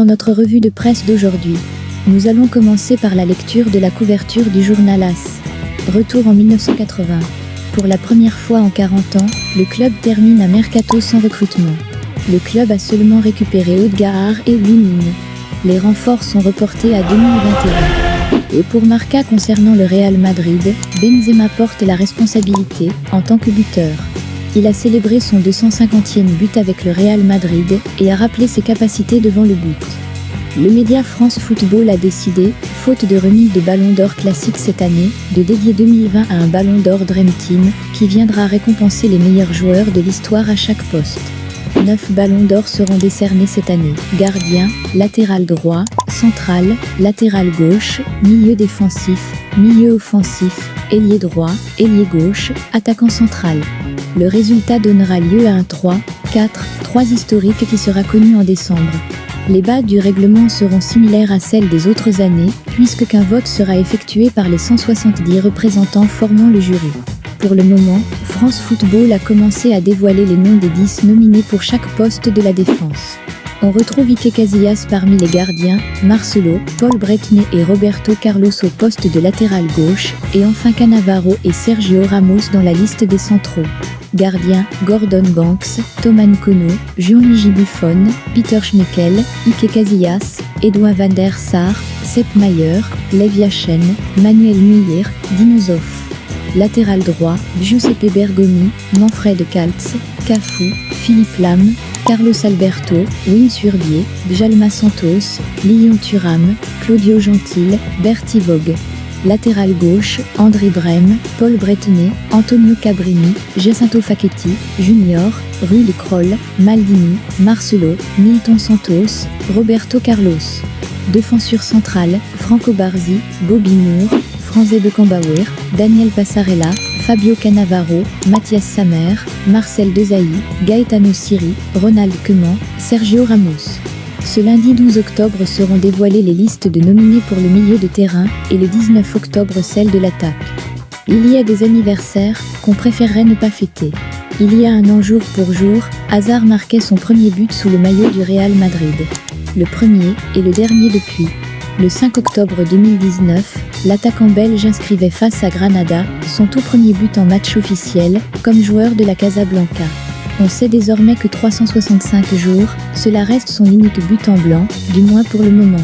dans notre revue de presse d'aujourd'hui. Nous allons commencer par la lecture de la couverture du journal AS. Retour en 1980. Pour la première fois en 40 ans, le club termine un mercato sans recrutement. Le club a seulement récupéré Odegaard et Lounin. Les renforts sont reportés à 2021. Et pour Marca concernant le Real Madrid, Benzema porte la responsabilité en tant que buteur. Il a célébré son 250e but avec le Real Madrid et a rappelé ses capacités devant le but. Le média France Football a décidé, faute de remise de Ballon d'Or classique cette année, de dédier 2020 à un Ballon d'Or Dream Team qui viendra récompenser les meilleurs joueurs de l'histoire à chaque poste. 9 ballons d'or seront décernés cette année. Gardien, latéral droit, central, latéral gauche, milieu défensif, milieu offensif, ailier droit, ailier gauche, attaquant central. Le résultat donnera lieu à un 3 historique qui sera connu en décembre. Les bases du règlement seront similaires à celles des autres années, puisqu'un vote sera effectué par les 170 représentants formant le jury. Pour le moment, France Football a commencé à dévoiler les noms des 10 nominés pour chaque poste de la défense. On retrouve Iker Casillas parmi les gardiens, Marcelo, Paul Bretné et Roberto Carlos au poste de latéral gauche, et enfin Cannavaro et Sergio Ramos dans la liste des centraux. Gardiens, Gordon Banks, Thomas Nkono, Gianluigi Buffon, Peter Schmeichel, Iker Casillas, Edouard van der Sar, Sepp Maier, Lev Yashin, Manuel Neuer, Dino Zoff. Latéral droit, Giuseppe Bergomi, Manfred Kaltz, Cafu, Philippe Lam, Carlos Alberto, Wim Surbier, Djalma Santos, Lilian Thuram, Claudio Gentil, Bertie Vogue. Latéral gauche, André Brême, Paul Bretné, Antonio Cabrini, Jacinto Facchetti, Junior, Rudi Kroll, Maldini, Marcelo, Nilton Santos, Roberto Carlos. Défenseur central, Franco Barzi, Bobby Moore, Franz Beckenbauer, Daniel Passarella, Fabio Cannavaro, Mathias Sammer, Marcel Desailly, Gaetano Siri, Ronald Koeman, Sergio Ramos. Ce lundi 12 octobre seront dévoilées les listes de nominés pour le milieu de terrain et le 19 octobre celle de l'attaque. Il y a des anniversaires qu'on préférerait ne pas fêter. Il y a un an jour pour jour, Hazard marquait son premier but sous le maillot du Real Madrid. Le premier et le dernier depuis. Le 5 octobre 2019, l'attaquant belge inscrivait face à Granada son tout premier but en match officiel comme joueur de la Casablanca. On sait désormais que 365 jours, cela reste son unique but en blanc, du moins pour le moment.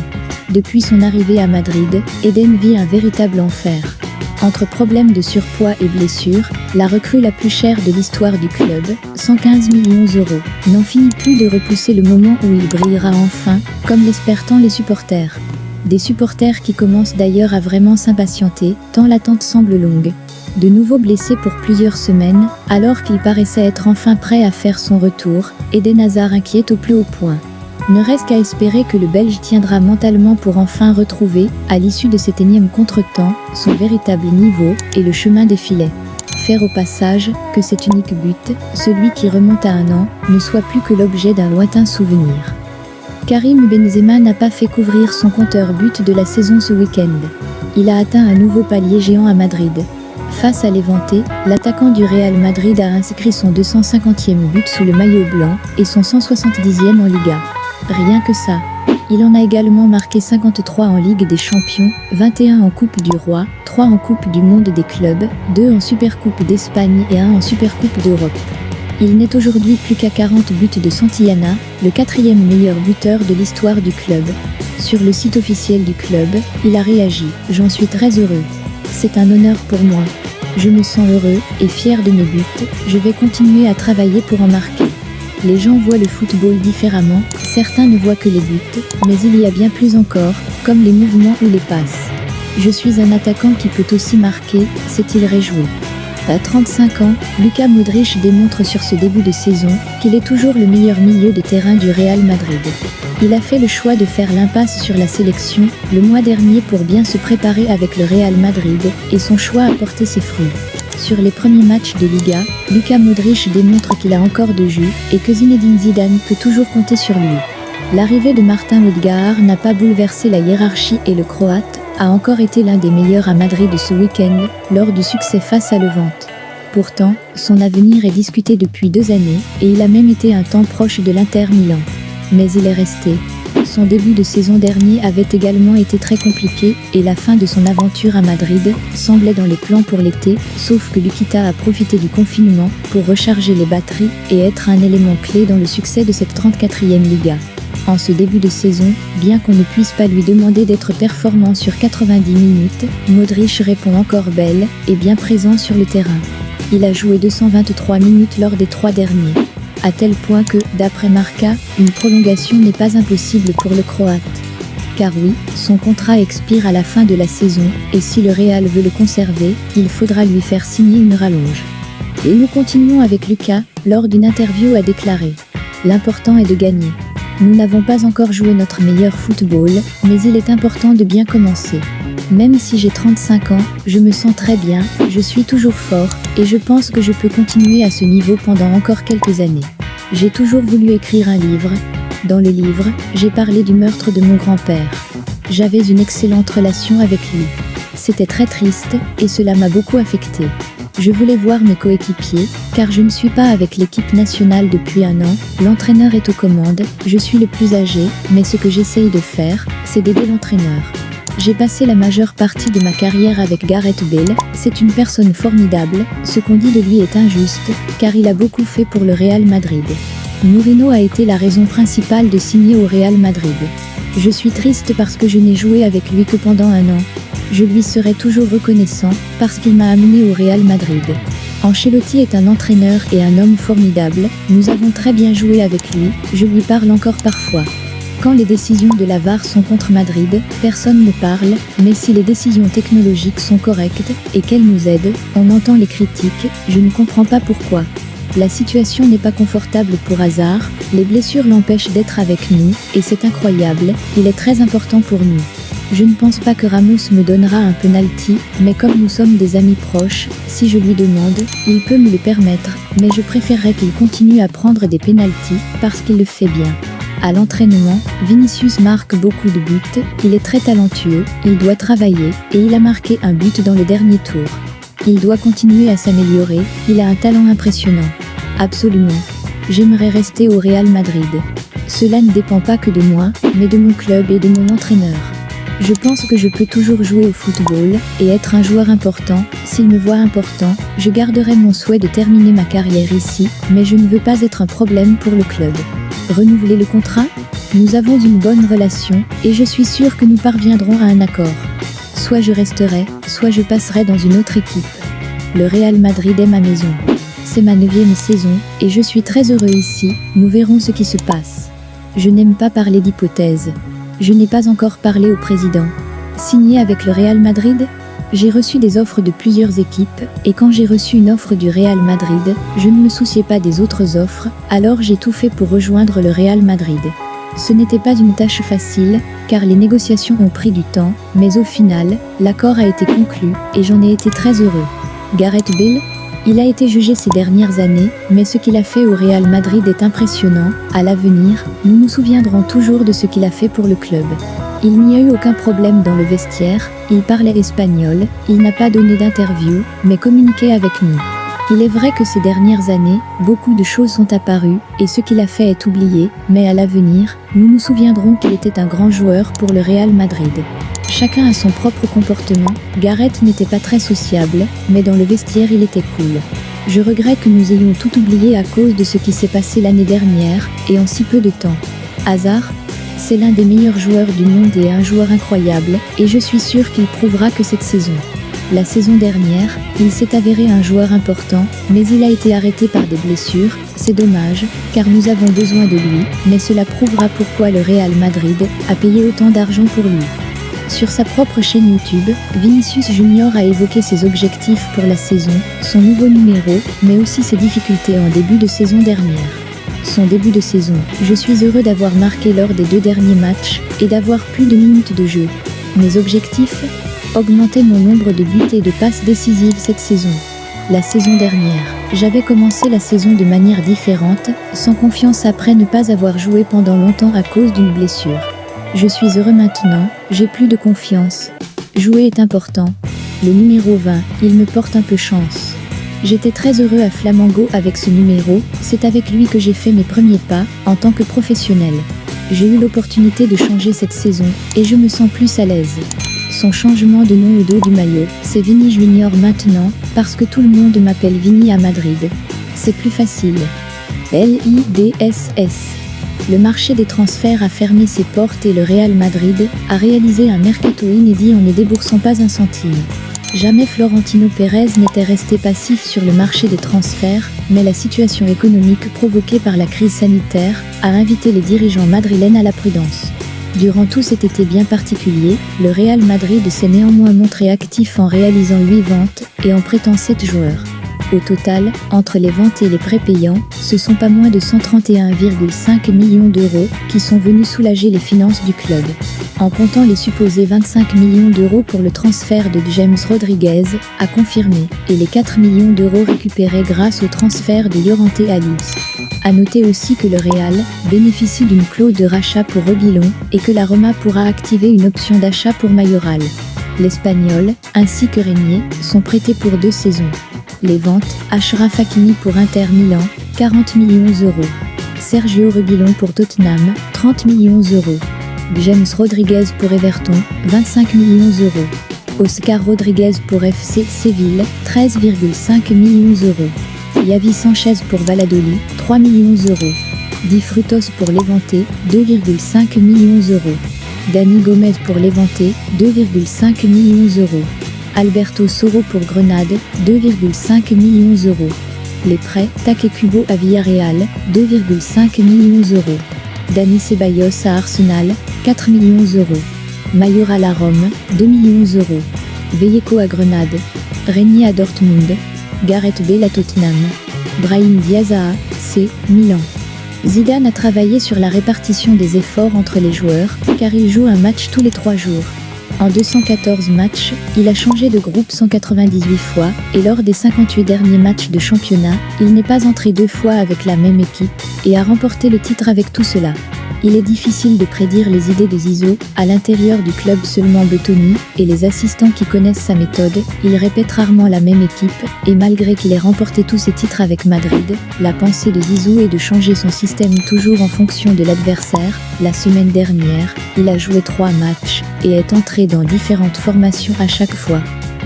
Depuis son arrivée à Madrid, Eden vit un véritable enfer. Entre problèmes de surpoids et blessures, la recrue la plus chère de l'histoire du club, 115 millions d'euros, n'en finit plus de repousser le moment où il brillera enfin, comme l'espèrent tant les supporters. Des supporters qui commencent d'ailleurs à vraiment s'impatienter, tant l'attente semble longue. De nouveau blessé pour plusieurs semaines, alors qu'il paraissait être enfin prêt à faire son retour, Eden Hazard inquiète au plus haut point. Ne reste qu'à espérer que le Belge tiendra mentalement pour enfin retrouver, à l'issue de cet énième contretemps, son véritable niveau et le chemin des filets. Faire au passage que cet unique but, celui qui remonte à un an, ne soit plus que l'objet d'un lointain souvenir. Karim Benzema n'a pas fait couvrir son compteur but de la saison ce week-end. Il a atteint un nouveau palier géant à Madrid. Face à l'Éventé, l'attaquant du Real Madrid a inscrit son 250e but sous le maillot blanc et son 170e en Liga. Rien que ça. Il en a également marqué 53 en Ligue des Champions, 21 en Coupe du Roi, 3 en Coupe du Monde des clubs, 2 en Supercoupe d'Espagne et 1 en Supercoupe d'Europe. Il n'est aujourd'hui plus qu'à 40 buts de Santillana, le 4e meilleur buteur de l'histoire du club. Sur le site officiel du club, il a réagi « J'en suis très heureux. C'est un honneur pour moi. Je me sens heureux et fier de mes buts, je vais continuer à travailler pour en marquer. Les gens voient le football différemment, certains ne voient que les buts, mais il y a bien plus encore, comme les mouvements ou les passes. Je suis un attaquant qui peut aussi marquer, s'est-il réjoui. À 35 ans, Luka Modric démontre sur ce début de saison qu'il est toujours le meilleur milieu de terrain du Real Madrid. Il a fait le choix de faire l'impasse sur la sélection le mois dernier pour bien se préparer avec le Real Madrid et son choix a porté ses fruits. Sur les premiers matchs de Liga, Luka Modric démontre qu'il a encore de jus et que Zinedine Zidane peut toujours compter sur lui. L'arrivée de Martin Odegaard n'a pas bouleversé la hiérarchie et le Croate a encore été l'un des meilleurs à Madrid ce week-end lors du succès face à Levante. Pourtant, son avenir est discuté depuis 2 années et il a même été un temps proche de l'Inter Milan. Mais il est resté. Son début de saison dernier avait également été très compliqué et la fin de son aventure à Madrid semblait dans les plans pour l'été, sauf que Luquita a profité du confinement pour recharger les batteries et être un élément clé dans le succès de cette 34e Liga. En ce début de saison, bien qu'on ne puisse pas lui demander d'être performant sur 90 minutes, Modric répond encore belle et bien présent sur le terrain. Il a joué 223 minutes lors des 3 derniers. À tel point que, d'après Marca, une prolongation n'est pas impossible pour le Croate. Car oui, son contrat expire à la fin de la saison, et si le Real veut le conserver, il faudra lui faire signer une rallonge. Et nous continuons avec Lucas, lors d'une interview a déclaré « L'important est de gagner. Nous n'avons pas encore joué notre meilleur football, mais il est important de bien commencer. Même si j'ai 35 ans, je me sens très bien, je suis toujours fort, et je pense que je peux continuer à ce niveau pendant encore quelques années. J'ai toujours voulu écrire un livre. Dans le livre, j'ai parlé du meurtre de mon grand-père. J'avais une excellente relation avec lui. C'était très triste, et cela m'a beaucoup affecté. Je voulais voir mes coéquipiers, car je ne suis pas avec l'équipe nationale depuis un an, l'entraîneur est aux commandes, je suis le plus âgé, mais ce que j'essaye de faire, c'est d'aider l'entraîneur. J'ai passé la majeure partie de ma carrière avec Gareth Bale, c'est une personne formidable, ce qu'on dit de lui est injuste, car il a beaucoup fait pour le Real Madrid. Mourinho a été la raison principale de signer au Real Madrid. Je suis triste parce que je n'ai joué avec lui que pendant un an. Je lui serai toujours reconnaissant, parce qu'il m'a amené au Real Madrid. Ancelotti est un entraîneur et un homme formidable, nous avons très bien joué avec lui, je lui parle encore parfois. Quand les décisions de la VAR sont contre Madrid, personne ne parle, mais si les décisions technologiques sont correctes, et qu'elles nous aident, on entend les critiques, je ne comprends pas pourquoi. La situation n'est pas confortable pour Hazard, les blessures l'empêchent d'être avec nous, et c'est incroyable, il est très important pour nous. Je ne pense pas que Ramos me donnera un penalty, mais comme nous sommes des amis proches, si je lui demande, il peut me le permettre, mais je préférerais qu'il continue à prendre des penaltys, parce qu'il le fait bien. À l'entraînement, Vinicius marque beaucoup de buts, il est très talentueux, il doit travailler, et il a marqué un but dans le dernier tour. Il doit continuer à s'améliorer, il a un talent impressionnant. Absolument. J'aimerais rester au Real Madrid. Cela ne dépend pas que de moi, mais de mon club et de mon entraîneur. Je pense que je peux toujours jouer au football, et être un joueur important, s'il me voit important, je garderai mon souhait de terminer ma carrière ici, mais je ne veux pas être un problème pour le club. Renouveler le contrat ? Nous avons une bonne relation, et je suis sûr que nous parviendrons à un accord. Soit je resterai, soit je passerai dans une autre équipe. Le Real Madrid est ma maison. C'est ma 9e saison, et je suis très heureux ici, nous verrons ce qui se passe. Je n'aime pas parler d'hypothèses. Je n'ai pas encore parlé au président. Signer avec le Real Madrid ? J'ai reçu des offres de plusieurs équipes, et quand j'ai reçu une offre du Real Madrid, je ne me souciais pas des autres offres, alors j'ai tout fait pour rejoindre le Real Madrid. Ce n'était pas une tâche facile, car les négociations ont pris du temps, mais au final, l'accord a été conclu, et j'en ai été très heureux. Gareth Bale ? Il a été jugé ces dernières années, mais ce qu'il a fait au Real Madrid est impressionnant. À l'avenir, nous nous souviendrons toujours de ce qu'il a fait pour le club. Il n'y a eu aucun problème dans le vestiaire, il parlait espagnol, il n'a pas donné d'interview, mais communiquait avec nous. Il est vrai que ces dernières années, beaucoup de choses sont apparues, et ce qu'il a fait est oublié, mais à l'avenir, nous nous souviendrons qu'il était un grand joueur pour le Real Madrid. Chacun a son propre comportement, Gareth n'était pas très sociable, mais dans le vestiaire il était cool. Je regrette que nous ayons tout oublié à cause de ce qui s'est passé l'année dernière, et en si peu de temps. Hazard ? C'est l'un des meilleurs joueurs du monde et un joueur incroyable, et je suis sûr qu'il prouvera que cette saison. La saison dernière, il s'est avéré un joueur important, mais il a été arrêté par des blessures, c'est dommage, car nous avons besoin de lui, mais cela prouvera pourquoi le Real Madrid a payé autant d'argent pour lui. Sur sa propre chaîne YouTube, Vinicius Junior a évoqué ses objectifs pour la saison, son nouveau numéro, mais aussi ses difficultés en début de saison dernière. Son début de saison, je suis heureux d'avoir marqué lors des 2 derniers matchs, et d'avoir plus de minutes de jeu. Mes objectifs ? Augmenter mon nombre de buts et de passes décisives cette saison. La saison dernière, j'avais commencé la saison de manière différente, sans confiance après ne pas avoir joué pendant longtemps à cause d'une blessure. Je suis heureux maintenant, j'ai plus de confiance. Jouer est important. Le numéro 20, il me porte un peu chance. J'étais très heureux à Flamengo avec ce numéro, c'est avec lui que j'ai fait mes premiers pas, en tant que professionnel. j'ai eu l'opportunité de changer cette saison, et je me sens plus à l'aise. Son changement de nom au dos du maillot, c'est Vini Junior maintenant, parce que tout le monde m'appelle Vini à Madrid. C'est plus facile. LIDSS. Le marché des transferts a fermé ses portes et le Real Madrid a réalisé un mercato inédit en ne déboursant pas un centime. Jamais Florentino Pérez n'était resté passif sur le marché des transferts, mais la situation économique provoquée par la crise sanitaire a invité les dirigeants madrilènes à la prudence. Durant tout cet été bien particulier, le Real Madrid s'est néanmoins montré actif en réalisant 8 ventes et en prêtant 7 joueurs. Au total, entre les ventes et les prêts payants, ce sont pas moins de 131,5 millions d'euros qui sont venus soulager les finances du club. En comptant les supposés 25 millions d'euros pour le transfert de James Rodriguez, à confirmer, et les 4 millions d'euros récupérés grâce au transfert de Llorente à Leeds. À noter aussi que le Real bénéficie d'une clause de rachat pour Reguilón et que la Roma pourra activer une option d'achat pour Mayoral. L'Espagnol, ainsi que Régnier, sont prêtés pour 2 saisons. Les ventes, Achraf Hakimi pour Inter Milan, 40 millions d'euros. Sergio Reguilón pour Tottenham, 30 millions d'euros. James Rodriguez pour Everton, 25 millions d'euros. Oscar Rodriguez pour FC Séville, 13,5 millions d'euros. Yavi Sanchez pour Valladolid, 3 millions d'euros. Di Frutos pour Levante, 2,5 millions d'euros. Dani Gomez pour Levante, 2,5 millions d'euros. Alberto Soro pour Grenade, 2,5 millions d'euros. Les prêts, Take Kubo à Villarreal, 2,5 millions d'euros. Dani Ceballos à Arsenal, 4 millions d'euros. Mayoral à Rome, 2 millions d'euros. Vallejo à Grenade. Régnier à Dortmund. Gareth Bale à Tottenham. Brahim Diaz à AC Milan. Zidane a travaillé sur la répartition des efforts entre les joueurs, car il joue un match tous les 3 jours. En 214 matchs, il a changé de groupe 198 fois, et lors des 58 derniers matchs de championnat, il n'est pas entré 2 fois avec la même équipe, et a remporté le titre avec tout cela. Il est difficile de prédire les idées de Zizou, à l'intérieur du club seulement Bettoni, et les assistants qui connaissent sa méthode, il répète rarement la même équipe, et malgré qu'il ait remporté tous ses titres avec Madrid, la pensée de Zizou est de changer son système toujours en fonction de l'adversaire. La semaine dernière, il a joué 3 matchs, et est entré dans différentes formations à chaque fois.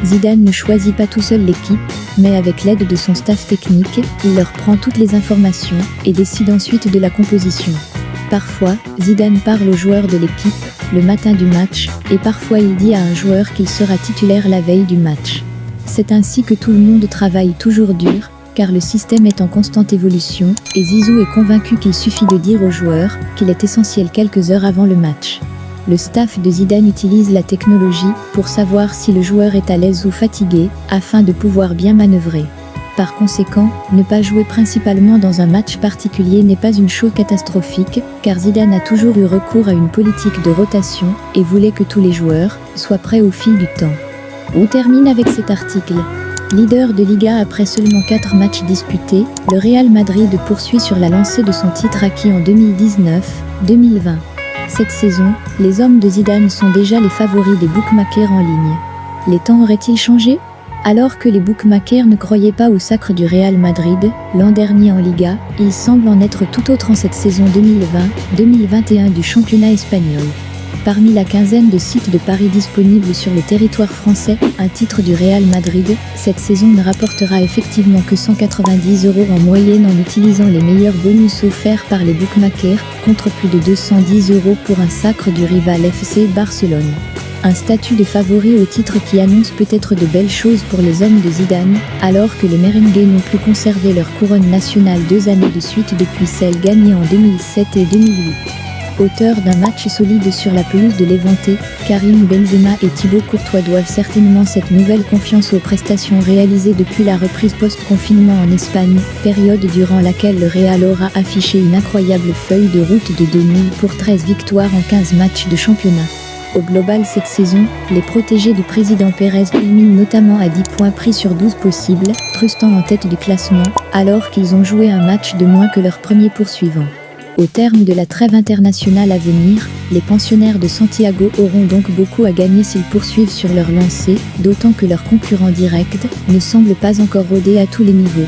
Zidane ne choisit pas tout seul l'équipe, mais avec l'aide de son staff technique, il leur prend toutes les informations, et décide ensuite de la composition. Parfois, Zidane parle aux joueurs de l'équipe, le matin du match, et parfois il dit à un joueur qu'il sera titulaire la veille du match. C'est ainsi que tout le monde travaille toujours dur, car le système est en constante évolution, et Zizou est convaincu qu'il suffit de dire aux joueurs qu'il est essentiel quelques heures avant le match. Le staff de Zidane utilise la technologie pour savoir si le joueur est à l'aise ou fatigué, afin de pouvoir bien manœuvrer. Par conséquent, ne pas jouer principalement dans un match particulier n'est pas une chose catastrophique, car Zidane a toujours eu recours à une politique de rotation et voulait que tous les joueurs soient prêts au fil du temps. On termine avec cet article. Leader de Liga après seulement 4 matchs disputés, le Real Madrid poursuit sur la lancée de son titre acquis en 2019-2020. Cette saison, les hommes de Zidane sont déjà les favoris des bookmakers en ligne. Les temps auraient-ils changé ? Alors que les bookmakers ne croyaient pas au sacre du Real Madrid, l'an dernier en Liga, il semble en être tout autre en cette saison 2020-2021 du championnat espagnol. Parmi la quinzaine de sites de paris disponibles sur le territoire français, un titre du Real Madrid, cette saison ne rapportera effectivement que 190 € en moyenne en utilisant les meilleurs bonus offerts par les bookmakers, contre plus de 210 € pour un sacre du rival FC Barcelone. Un statut de favori au titre qui annonce peut-être de belles choses pour les hommes de Zidane, alors que les merengues n'ont plus conservé leur couronne nationale 2 années de suite depuis celle gagnée en 2007 et 2008. Auteur d'un match solide sur la pelouse de Levante, Karim Benzema et Thibaut Courtois doivent certainement cette nouvelle confiance aux prestations réalisées depuis la reprise post-confinement en Espagne, période durant laquelle le Real aura affiché une incroyable feuille de route de 2000 pour 13 victoires en 15 matchs de championnat. Au global cette saison, les protégés du président Pérez culminent notamment à 10 points pris sur 12 possibles, trustant en tête du classement, alors qu'ils ont joué un match de moins que leur premier poursuivant. Au terme de la trêve internationale à venir, les pensionnaires de Santiago auront donc beaucoup à gagner s'ils poursuivent sur leur lancée, d'autant que leurs concurrents directs ne semblent pas encore rodés à tous les niveaux.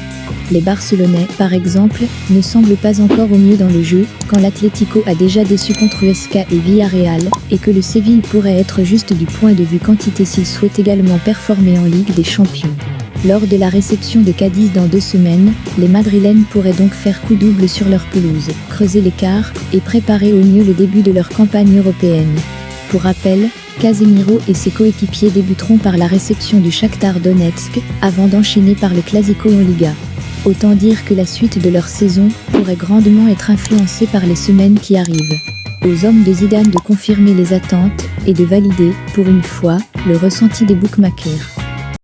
Les Barcelonais, par exemple, ne semblent pas encore au mieux dans le jeu, quand l'Atlético a déjà déçu contre Huesca et Villarreal, et que le Séville pourrait être juste du point de vue quantité s'il souhaite également performer en Ligue des Champions. Lors de la réception de Cadiz dans 2 semaines, les Madrilènes pourraient donc faire coup double sur leur pelouse, creuser l'écart, et préparer au mieux le début de leur campagne européenne. Pour rappel, Casemiro et ses coéquipiers débuteront par la réception du Shakhtar Donetsk, avant d'enchaîner par le Clásico en Liga. Autant dire que la suite de leur saison pourrait grandement être influencée par les semaines qui arrivent. Aux hommes de Zidane de confirmer les attentes et de valider, pour une fois, le ressenti des bookmakers.